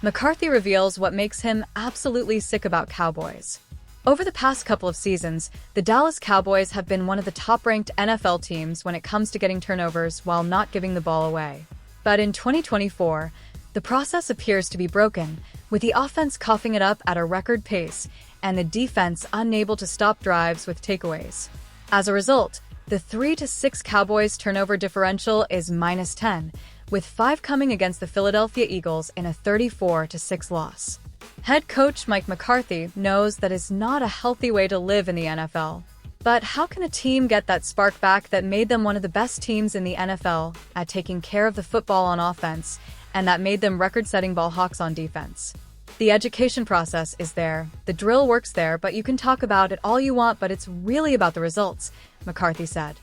McCarthy reveals what makes him absolutely sick about Cowboys. Over the past couple of seasons, the Dallas Cowboys have been one of the top-ranked NFL teams when it comes to getting turnovers while not giving the ball away. But in 2024, the process appears to be broken, with the offense coughing it up at a record pace and the defense unable to stop drives with takeaways. As a result, the 3-6 Cowboys turnover differential is -10, with 5 coming against the Philadelphia Eagles in a 34-6 loss. Head coach Mike McCarthy knows that is not a healthy way to live in the NFL. But how can a team get that spark back that made them one of the best teams in the NFL at taking care of the football on offense and that made them record-setting ball hawks on defense? The education process is there, the drill works there, but you can talk about it all you want, but it's really about the results, McCarthy said.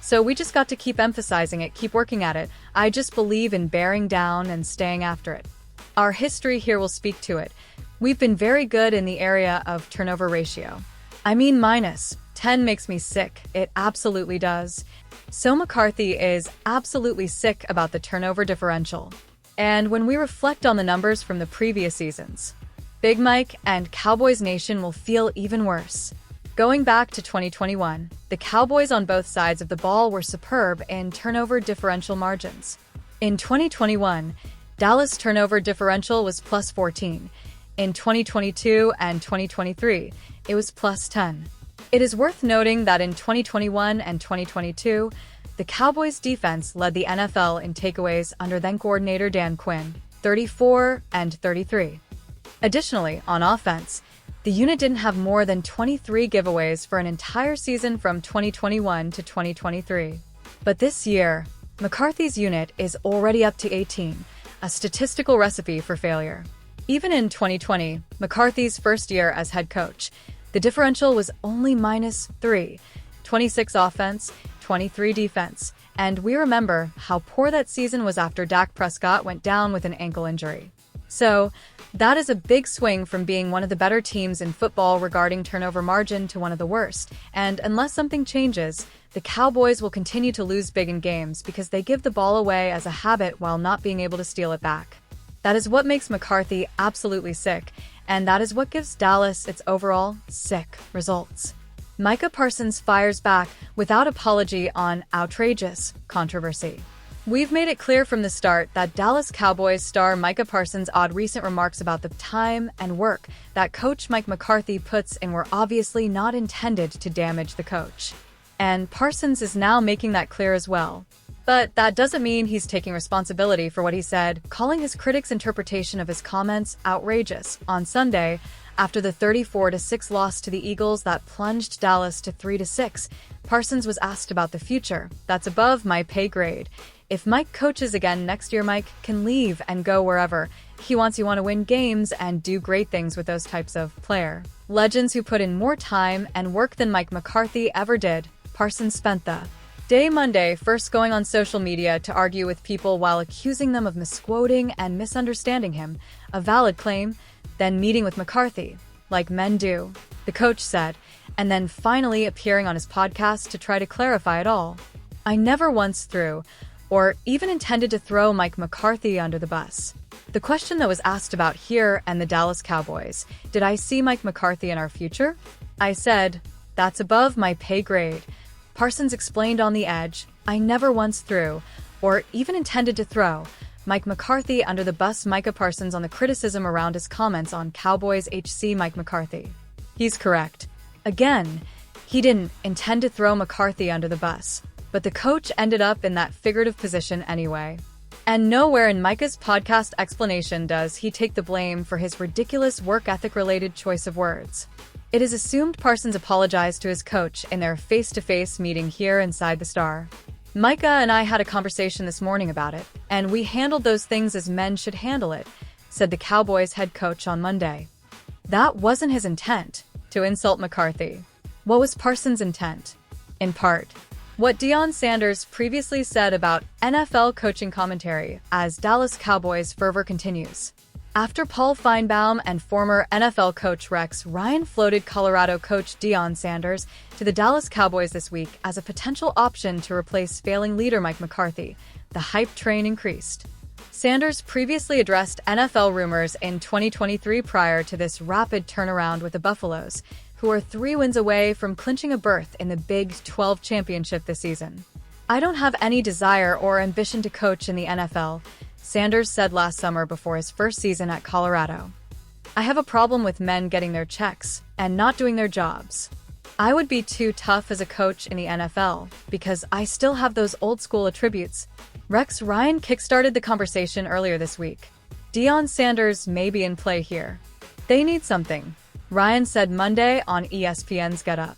So we just got to keep emphasizing it, keep working at it. I just believe in bearing down and staying after it. Our history here will speak to it. We've been very good in the area of turnover ratio. I mean, -10 makes me sick. It absolutely does. So McCarthy is absolutely sick about the turnover differential. And when we reflect on the numbers from the previous seasons, Big Mike and Cowboys Nation will feel even worse. Going back to 2021, the Cowboys on both sides of the ball were superb in turnover differential margins. In 2021, Dallas' turnover differential was +14. In 2022 and 2023, it was +10. It is worth noting that in 2021 and 2022, the Cowboys' defense led the NFL in takeaways under then-coordinator Dan Quinn, 34 and 33. Additionally, on offense, the unit didn't have more than 23 giveaways for an entire season from 2021 to 2023. But this year, McCarthy's unit is already up to 18, a statistical recipe for failure. Even in 2020, McCarthy's first year as head coach, the differential was only -3, 26 offense, 23 defense, and we remember how poor that season was after Dak Prescott went down with an ankle injury. So, that is a big swing from being one of the better teams in football regarding turnover margin to one of the worst, and unless something changes, the Cowboys will continue to lose big in games because they give the ball away as a habit while not being able to steal it back. That is what makes McCarthy absolutely sick, and that is what gives Dallas its overall sick results. Micah Parsons fires back without apology on outrageous controversy. We've made it clear from the start that Dallas Cowboys star Micah Parsons' odd recent remarks about the time and work that coach Mike McCarthy puts in were obviously not intended to damage the coach. And Parsons is now making that clear as well. But that doesn't mean he's taking responsibility for what he said, calling his critics' interpretation of his comments outrageous on Sunday after the 34-6 loss to the Eagles that plunged Dallas to 3-6. Parsons was asked about the future. That's above my pay grade. If Mike coaches again next year, Mike can leave and go wherever. He wants you want to win games and do great things with those types of player. Legends who put in more time and work than Mike McCarthy ever did. Parsons spent the day Monday first going on social media to argue with people while accusing them of misquoting and misunderstanding him, a valid claim, then meeting with McCarthy, like men do, the coach said, and then finally appearing on his podcast to try to clarify it all. I never once threw, or even intended to throw Mike McCarthy under the bus. The question that was asked about here and the Dallas Cowboys, did I see Mike McCarthy in our future? I said, that's above my pay grade. Parsons explained on The Edge, I never once threw, or even intended to throw, Mike McCarthy under the bus. Micah Parsons on the criticism around his comments on Cowboys HC Mike McCarthy. He's correct. Again, he didn't intend to throw McCarthy under the bus, but the coach ended up in that figurative position anyway. And nowhere in Micah's podcast explanation does he take the blame for his ridiculous work ethic-related choice of words. It is assumed Parsons apologized to his coach in their face-to-face meeting here inside the Star. Micah and I had a conversation this morning about it, and we handled those things as men should handle it, said the Cowboys head coach on Monday. That wasn't his intent, to insult McCarthy. What was Parsons' intent? In part, what Deion Sanders previously said about NFL coaching commentary as Dallas Cowboys fervor continues. After Paul Feinbaum and former NFL coach Rex Ryan floated Colorado coach Deion Sanders to the Dallas Cowboys this week as a potential option to replace failing leader Mike McCarthy, the hype train increased. Sanders previously addressed NFL rumors in 2023 prior to this rapid turnaround with the Buffaloes, who are 3 wins away from clinching a berth in the Big 12 championship this season. "I don't have any desire or ambition to coach in the NFL," Sanders said last summer before his first season at Colorado. "I have a problem with men getting their checks and not doing their jobs. I would be too tough as a coach in the NFL because I still have those old-school attributes." Rex Ryan kickstarted the conversation earlier this week. Deion Sanders may be in play here. "They need something," Ryan said Monday on ESPN's Get Up.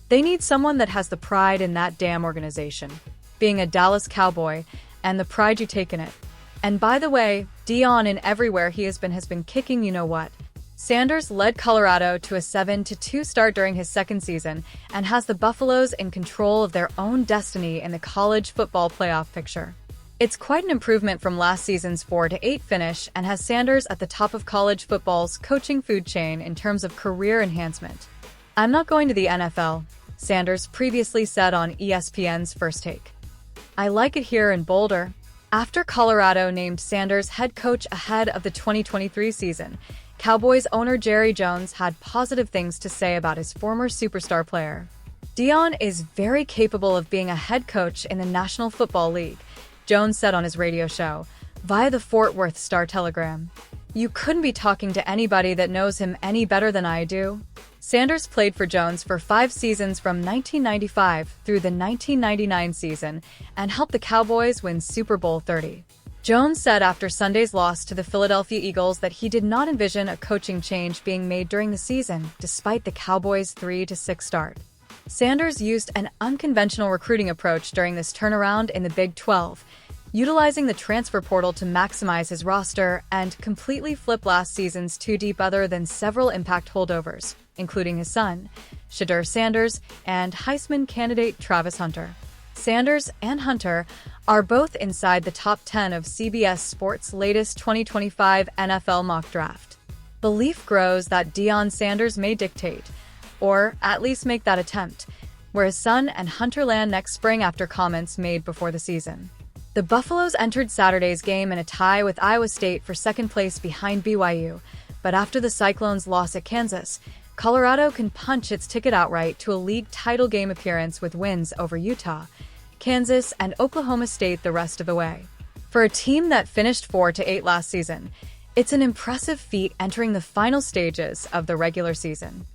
"They need someone that has the pride in that damn organization, being a Dallas Cowboy, and the pride you take in it. And by the way, Deion in everywhere he has been kicking you-know-what." Sanders led Colorado to a 7-2 start during his second season and has the Buffaloes in control of their own destiny in the college football playoff picture. It's quite an improvement from last season's 4-8 finish and has Sanders at the top of college football's coaching food chain in terms of career enhancement. "I'm not going to the NFL," Sanders previously said on ESPN's First Take. "I like it here in Boulder." After Colorado named Sanders head coach ahead of the 2023 season, Cowboys owner Jerry Jones had positive things to say about his former superstar player. "Deion is very capable of being a head coach in the National Football League," Jones said on his radio show, via the Fort Worth Star-Telegram. "You couldn't be talking to anybody that knows him any better than I do." Sanders played for Jones for 5 seasons from 1995 through the 1999 season and helped the Cowboys win Super Bowl 30. Jones said after Sunday's loss to the Philadelphia Eagles that he did not envision a coaching change being made during the season, despite the Cowboys' 3-6 start. Sanders used an unconventional recruiting approach during this turnaround in the Big 12, utilizing the transfer portal to maximize his roster and completely flip last season's 2 deep other than several impact holdovers, including his son, Shedeur Sanders, and Heisman candidate Travis Hunter. Sanders and Hunter are both inside the top 10 of CBS Sports' latest 2025 NFL mock draft. Belief grows that Deion Sanders may dictate, or at least make that attempt, where his son and Hunter land next spring after comments made before the season. The Buffaloes entered Saturday's game in a tie with Iowa State for second place behind BYU, but after the Cyclones' loss at Kansas, Colorado can punch its ticket outright to a league title game appearance with wins over Utah, Kansas, and Oklahoma State the rest of the way. For a team that finished 4-8 last season, it's an impressive feat entering the final stages of the regular season.